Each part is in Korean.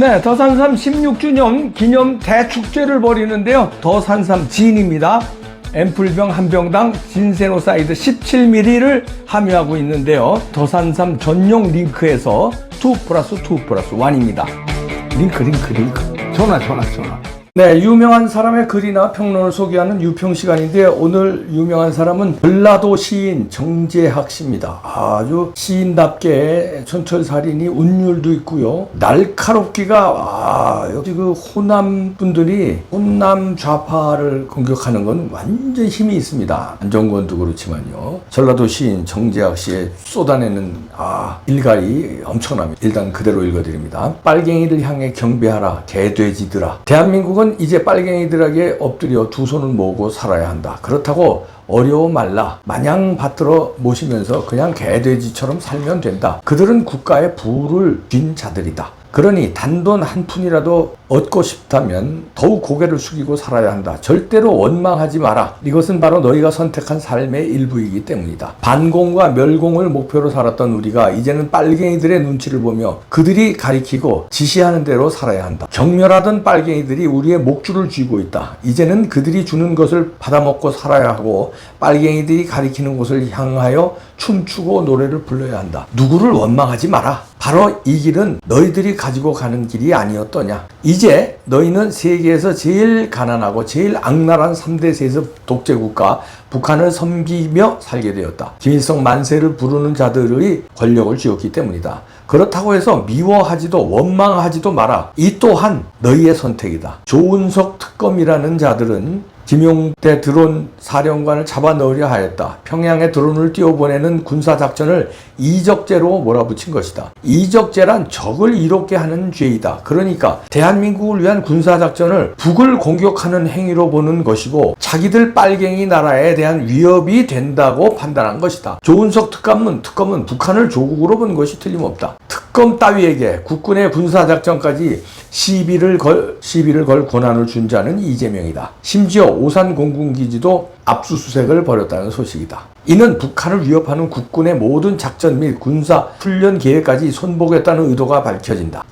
네, 더산삼 16주년 기념 대축제를 벌이는데요. 더산삼 진입니다. 앰플병 한 병당 진세노사이드 17ml를 함유하고 있는데요. 더산삼 전용 링크에서 2+2+1입니다. 링크. 전화. 네, 유명한 사람의 글이나 평론을 소개하는 유평 시간인데 오늘 유명한 사람은 전라도 시인 정재학 씨입니다. 아주 시인답게 촌철살인이 운율도 있고요. 날카롭기가 여기 그 호남 분들이 호남 좌파를 공격하는 건 완전 힘이 있습니다. 안정권도 그렇지만요. 전라도 시인 정재학 씨의 쏟아내는 일갈이 엄청납니다. 일단 그대로 읽어드립니다. 빨갱이들 향해 경배하라 개돼지들아. 대한민국은 이제 빨갱이들에게 엎드려 두 손을 모으고 살아야 한다. 그렇다고 어려워 말라 마냥 받들어 모시면서 그냥 개돼지처럼 살면 된다. 그들은 국가의 부를 쥔 자들이다. 그러니 단돈 한 푼이라도 얻고 싶다면 더욱 고개를 숙이고 살아야 한다. 절대로 원망하지 마라. 이것은 바로 너희가 선택한 삶의 일부이기 때문이다. 반공과 멸공을 목표로 살았던 우리가 이제는 빨갱이들의 눈치를 보며 그들이 가리키고 지시하는 대로 살아야 한다. 경멸하던 빨갱이들이 우리의 목줄을 쥐고 있다. 이제는 그들이 주는 것을 받아먹고 살아야 하고 빨갱이들이 가리키는 곳을 향하여 춤추고 노래를 불러야 한다. 누구를 원망하지 마라. 바로 이 길은 너희들이 가지고 가는 길이 아니었더냐. 이제 너희는 세계에서 제일 가난하고 제일 악랄한 3대 세습 독재국가 북한을 섬기며 살게 되었다. 김일성 만세를 부르는 자들의 권력을 쥐었기 때문이다. 그렇다고 해서 미워하지도 원망하지도 마라. 이 또한 너희의 선택이다. 조은석 특검이라는 자들은 김용대 드론 사령관을 잡아 넣으려 하였다. 평양에 드론을 띄워보내는 군사작전을 이적죄로 몰아붙인 것이다. 이적죄란 적을 이롭게 하는 죄이다. 그러니까 대한민국을 위한 군사작전을 북을 공격하는 행위로 보는 것이고 자기들 빨갱이 나라에 대한 위협이 된다고 판단한 것이다. 조은석 특검은 북한을 조국으로 본 것이 틀림없다. 특검 따위에게 국군의 군사작전까지 시비를 걸 권한을 준 자는 이재명이다. 심지어 오산 공군기지도 압수수색을 벌였다는 소식이다. 이는 북한을 위협하는 국군의 모든 작전 및 군사 훈련 계획까지 손보겠다는 의도가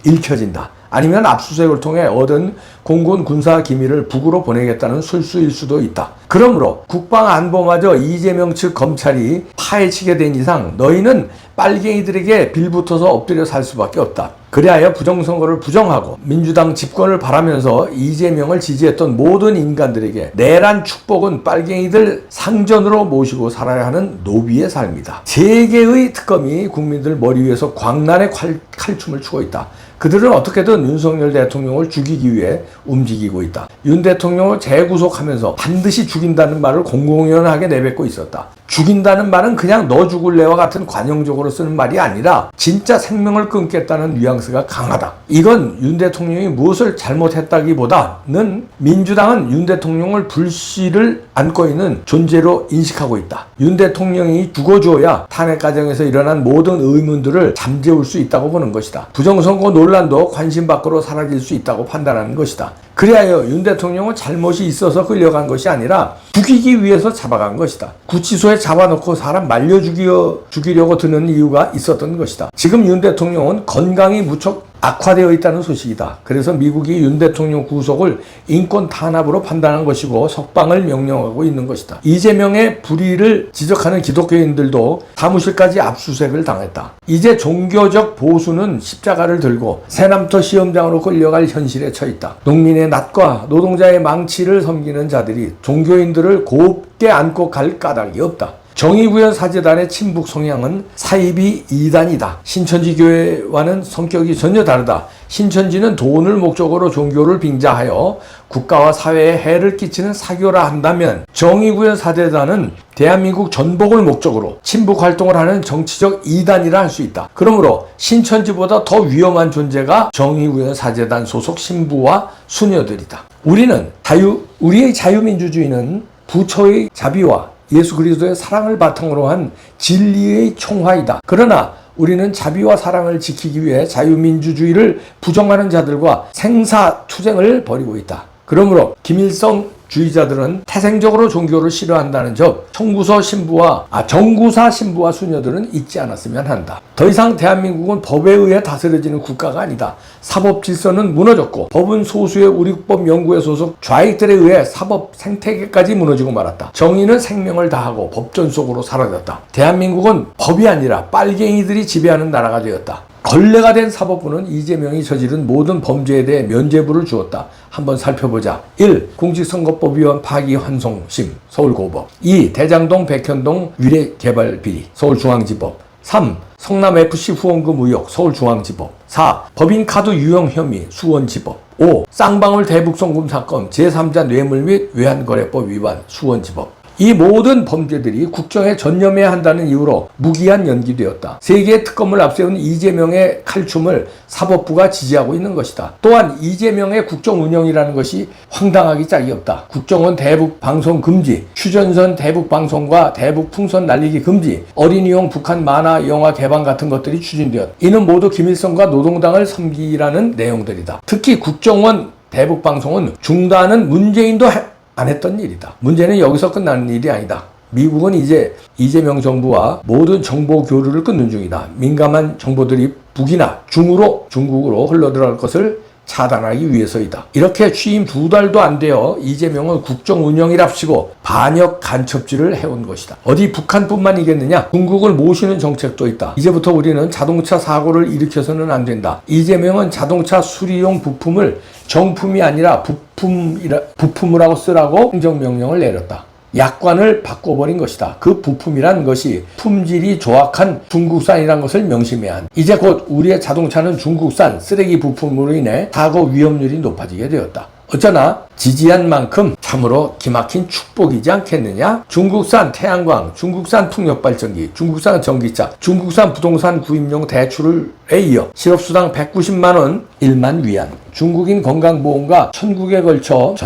읽혀진다. 아니면 압수수색을 통해 얻은 공군 군사 기밀을 북으로 보내겠다는 술수일 수도 있다. 그러므로 국방안보마저 이재명 측 검찰이 파헤치게 된 이상 너희는 빨갱이들에게 빌붙어서 엎드려 살 수밖에 없다. 그리하여 부정선거를 부정하고 민주당 집권을 바라면서 이재명을 지지했던 모든 인간들에게 내란 축복은 빨갱이들 상전으로 모시고 살아야 하는 노비의 삶이다. 세 개의 특검이 국민들 머리 위에서 광란의 칼춤을 추고 있다. 그들은 어떻게든 윤석열 대통령을 죽이기 위해 움직이고 있다. 윤 대통령을 재구속하면서 반드시 죽인다는 말을 공공연하게 내뱉고 있었다. 죽인다는 말은 그냥 너 죽을래와 같은 관용적으로 쓰는 말이 아니라 진짜 생명을 끊겠다는 뉘앙스가 강하다. 이건 윤 대통령이 무엇을 잘못했다기보다는 민주당은 윤 대통령을 불씨를 안고 있는 존재로 인식하고 있다. 윤 대통령이 죽어줘야 탄핵 과정에서 일어난 모든 의문들을 잠재울 수 있다고 보는 것이다. 부정선거 논란도 관심 밖으로 사라질 수 있다고 판단하는 것이다. 그리하여 윤 대통령은 잘못이 있어서 끌려간 것이 아니라 죽이기 위해서 잡아간 것이다. 구치소에 잡아놓고 사람 말려 죽이려고 드는 이유가 있었던 것이다. 지금 윤 대통령은 건강이 무척 악화되어 있다는 소식이다. 그래서 미국이 윤 대통령 구속을 인권 탄압으로 판단한 것이고 석방을 명령하고 있는 것이다. 이재명의 불의를 지적하는 기독교인들도 사무실까지 압수수색을 당했다. 이제 종교적 보수는 십자가를 들고 새남터 시험장으로 끌려갈 현실에 처했다. 농민의 낫과 노동자의 망치를 섬기는 자들이 종교인들을 곱게 안고 갈 까닭이 없다. 정의구현 사재단의 친북 성향은 사이비 이단이다. 신천지 교회와는 성격이 전혀 다르다. 신천지는 돈을 목적으로 종교를 빙자하여 국가와 사회에 해를 끼치는 사교라 한다면 정의구현 사재단은 대한민국 전복을 목적으로 친북 활동을 하는 정치적 이단이라 할 수 있다. 그러므로 신천지보다 더 위험한 존재가 정의구현 사재단 소속 신부와 수녀들이다. 우리의 자유민주주의는 부처의 자비와 예수 그리스도의 사랑을 바탕으로 한 진리의 총화이다. 그러나 우리는 자비와 사랑을 지키기 위해 자유민주주의를 부정하는 자들과 생사투쟁을 벌이고 있다. 그러므로 김일성 주의자들은 태생적으로 종교를 싫어한다는 점 정구사 신부와 수녀들은 잊지 않았으면 한다. 더 이상 대한민국은 법에 의해 다스려지는 국가가 아니다. 사법 질서는 무너졌고 법은 소수의 우리법 연구회 소속 좌익들에 의해 사법 생태계까지 무너지고 말았다. 정의는 생명을 다하고 법전 속으로 사라졌다. 대한민국은 법이 아니라 빨갱이들이 지배하는 나라가 되었다. 걸레가 된 사법부는 이재명이 저지른 모든 범죄에 대해 면죄부를 주었다. 한번 살펴보자. 1. 공직선거법 위반 파기환송심 서울고법. 2. 대장동 백현동 위례개발비리 서울중앙지법. 3. 성남FC 후원금 의혹 서울중앙지법. 4. 법인카드 유용 혐의 수원지법. 5. 쌍방울 대북송금 사건 제3자 뇌물 및 외환거래법 위반 수원지법. 이 모든 범죄들이 국정에 전념해야 한다는 이유로 무기한 연기되었다. 세계의 특검을 앞세운 이재명의 칼춤을 사법부가 지지하고 있는 것이다. 또한 이재명의 국정 운영이라는 것이 황당하기 짝이 없다. 국정원 대북 방송 금지, 휴전선 대북 방송과 대북 풍선 날리기 금지, 어린이용 북한 만화 영화 개방 같은 것들이 추진되었다. 이는 모두 김일성과 노동당을 섬기라는 내용들이다. 특히 국정원 대북 방송은 중단은 문재인도 안 했던 일이다. 문제는 여기서 끝나는 일이 아니다. 미국은 이제 이재명 정부와 모든 정보 교류를 끊는 중이다. 민감한 정보들이 북이나 중국으로 흘러들어갈 것을 차단하기 위해서이다. 이렇게 취임 2달도 안 되어 이재명은 국정 운영이랍시고 반역 간첩질을 해온 것이다. 어디 북한뿐만이겠느냐? 중국을 모시는 정책도 있다. 이제부터 우리는 자동차 사고를 일으켜서는 안 된다. 이재명은 자동차 수리용 부품을 정품이 아니라 부품이라고 쓰라고 행정명령을 내렸다. 약관을 바꿔버린 것이다. 그 부품이란 것이 품질이 조악한 중국산이란 것을 명심해야 한다. 이제 곧 우리의 자동차는 중국산 쓰레기 부품으로 인해 사고 위험률이 높아지게 되었다. 어쩌나 지지한 만큼 참으로 기막힌 축복이지 않겠느냐? 중국산 태양광, 중국산 풍력발전기, 중국산 전기차, 중국산 부동산 구입용 대출에 이어 실업수당 190만 원 1만 위안, 중국인 건강보험과 전국에 걸쳐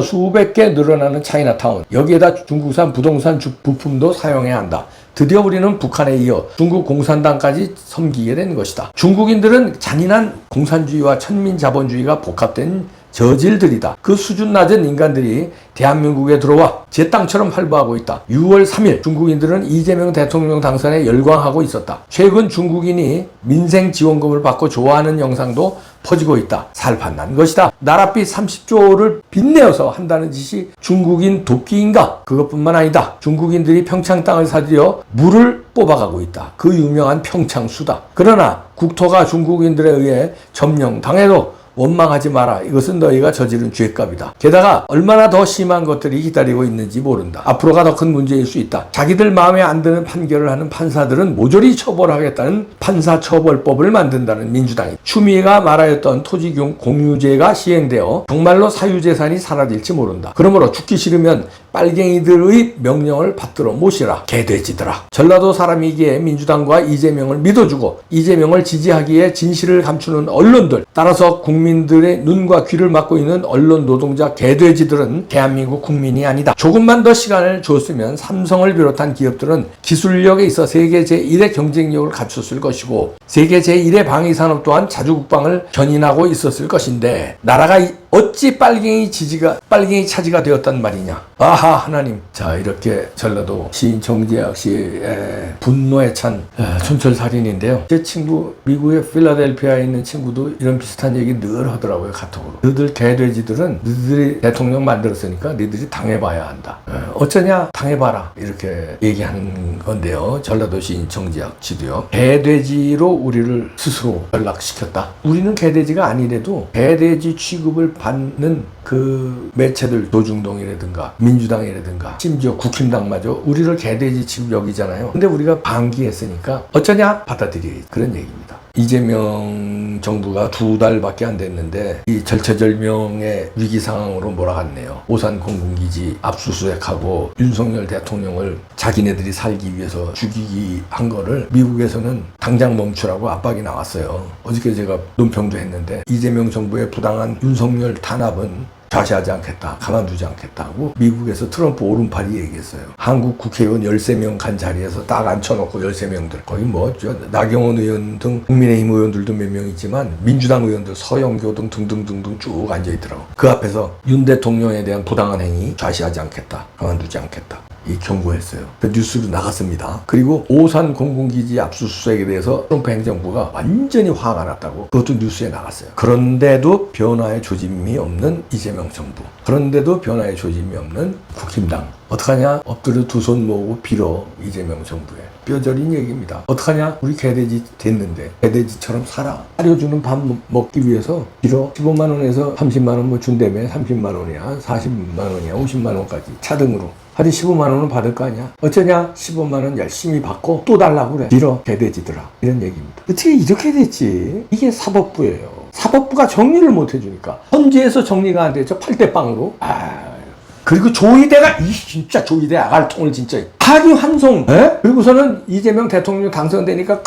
수백 개 늘어나는 차이나타운, 여기에다 중국산 부동산 부품도 사용해야 한다. 드디어 우리는 북한에 이어 중국 공산당까지 섬기게 된 것이다. 중국인들은 잔인한 공산주의와 천민자본주의가 복합된 저질들이다. 그 수준 낮은 인간들이 대한민국에 들어와 제 땅처럼 활보하고 있다. 6월 3일 중국인들은 이재명 대통령 당선에 열광하고 있었다. 최근 중국인이 민생지원금을 받고 좋아하는 영상도 퍼지고 있다. 살판난 것이다. 나라빚 30조를 빚내어서 한다는 짓이 중국인 도끼인가? 그것뿐만 아니다. 중국인들이 평창 땅을 사들여 물을 뽑아가고 있다. 그 유명한 평창수다. 그러나 국토가 중국인들에 의해 점령당해도 원망하지 마라. 이것은 너희가 저지른 죄값이다. 게다가 얼마나 더 심한 것들이 기다리고 있는지 모른다. 앞으로가 더 큰 문제일 수 있다. 자기들 마음에 안 드는 판결을 하는 판사들은 모조리 처벌하겠다는 판사처벌법을 만든다는 민주당이. 추미애가 말하였던 토지 공유제가 시행되어 정말로 사유재산이 사라질지 모른다. 그러므로 죽기 싫으면 빨갱이들의 명령을 받들어 모시라. 개돼지들아. 전라도 사람이기에 민주당과 이재명을 믿어주고 이재명을 지지하기에 진실을 감추는 언론들, 따라서 국민들의 눈과 귀를 막고 있는 언론 노동자 개돼지들은 대한민국 국민이 아니다. 조금만 더 시간을 줬으면 삼성을 비롯한 기업들은 기술력에 있어 세계 제1의 경쟁력을 갖췄을 것이고 세계 제1의 방위산업 또한 자주국방을 견인하고 있었을 것인데 나라가 어찌 빨갱이 차지가 되었단 말이냐. 아하 하나님. 자, 이렇게 전라도 시인 정재학 씨의 분노에 찬 촌철살인인데요. 제 친구 미국의 필라델피아에 있는 친구도 이런 비슷한 얘기 늘 하더라고요. 카톡으로. 너희들 개돼지들은 너희들이 대통령 만들었으니까 너희들이 당해봐야 한다. 어쩌냐 당해봐라 이렇게 얘기하는 건데요. 전라도 시인 정재학 씨도요. 개돼지로 우리를 스스로 전락시켰다. 우리는 개돼지가 아니래도 개돼지 취급을 받는 그 매체들 조중동이라든가 민주당이라든가 심지어 국힘당마저 우리를 개돼지 취급 여기잖아요. 근데 우리가 방기했으니까 어쩌냐 받아들여야지. 그런 얘기입니다. 이재명 정부가 2달밖에 안 됐는데 이 절체절명의 위기 상황으로 몰아갔네요. 오산 공군기지 압수수색하고 윤석열 대통령을 자기네들이 살기 위해서 죽이기 한 거를 미국에서는 당장 멈추라고 압박이 나왔어요. 어저께 제가 논평도 했는데 이재명 정부의 부당한 윤석열 탄압은 좌시하지 않겠다, 가만두지 않겠다 하고 미국에서 트럼프 오른팔이 얘기했어요. 한국 국회의원 13명 간 자리에서 딱 앉혀놓고 13명들 거의 뭐 나경원 의원 등 국민의힘 의원들도 몇 명 있지만 민주당 의원들 서영교 등 등등등등 쭉 앉아있더라고. 그 앞에서 윤 대통령에 대한 부당한 행위 좌시하지 않겠다, 가만두지 않겠다 이 경고했어요. 그 뉴스로 나갔습니다. 그리고 오산 공군기지 압수수색에 대해서 트럼프 행정부가 완전히 화가 났다고 그것도 뉴스에 나갔어요. 그런데도 변화의 조짐이 없는 이재명 정부, 그런데도 변화의 조짐이 없는 국힘당. 어떡하냐? 엎드려 두 손 모으고 빌어 이재명 정부에. 뼈저린 얘기입니다. 어떡하냐? 우리 개돼지 됐는데 개돼지처럼 살아. 사려주는 밥 먹기 위해서 빌어. 15만 원에서 30만 원 뭐 준다며 30만 원이야, 40만 원이야, 50만 원까지 차등으로. 하루 15만 원은 받을 거 아니야? 어쩌냐? 15만 원 열심히 받고 또 달라고 그래. 빌어 개돼지들아. 이런 얘기입니다. 어떻게 이렇게 됐지? 이게 사법부예요. 사법부가 정리를 못 해주니까 헌재에서 정리가 안 되죠. 8대0으로. 그리고 조이대가 진짜 조이대 아갈통을 진짜 하기 환송. 그리고서는 이재명 대통령 당선되니까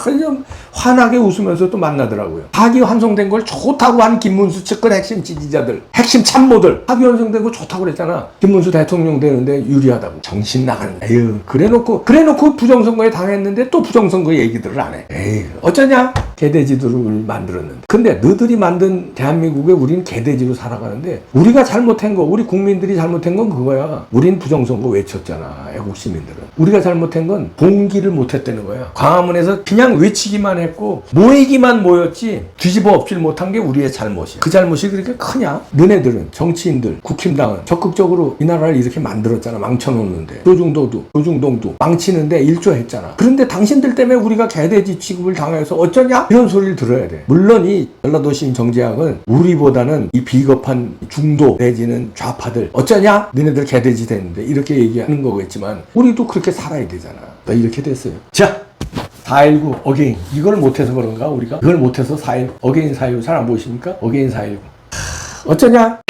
그냥 환하게 웃으면서 또 만나더라고요. 하기 환송된 걸 좋다고 한 김문수 측근 핵심 지지자들, 핵심 참모들 하기 환송된 거 좋다고 그랬잖아. 김문수 대통령 되는데 유리하다고. 정신 나가는. 에휴, 그래놓고 부정선거에 당했는데 또 부정선거 얘기들을 안 해. 에휴, 어쩌냐? 개돼지들을 만들었는데. 근데 너들이 만든 대한민국에 우린 개돼지로 살아가는데 우리가 잘못한 거, 우리 국민들이 잘못한 건 그거야. 우린 부정선거 외쳤잖아. 애국 시민들은. 우리가 잘못한 건 봉기를 못했다는 거야. 광화문에서 그냥 외치기만 했고 모이기만 모였지 뒤집어 엎질 못한 게 우리의 잘못이야. 그 잘못이 그렇게 크냐? 너네들은, 정치인들, 국힘당은 적극적으로 이 나라를 이렇게 만들었잖아. 망쳐놓는데. 조중동도 망치는데 일조했잖아. 그런데 당신들 때문에 우리가 개돼지 취급을 당해서 어쩌냐? 이런 소리를 들어야 돼. 물론 이 전라도시민 정재학은 우리보다는 이 비겁한 중도 내지는 좌파들 어쩌냐? 너네들 개돼지 됐는데 이렇게 얘기하는 거겠지만 우리도 그렇게 살아야 되잖아. 나 이렇게 됐어요. 자, 4.19 어게인. 이걸 못해서 그런가 우리가? 이걸 못해서 4.19 어게인 4.19 잘 안 보이십니까? 어게인 4.19 어쩌냐?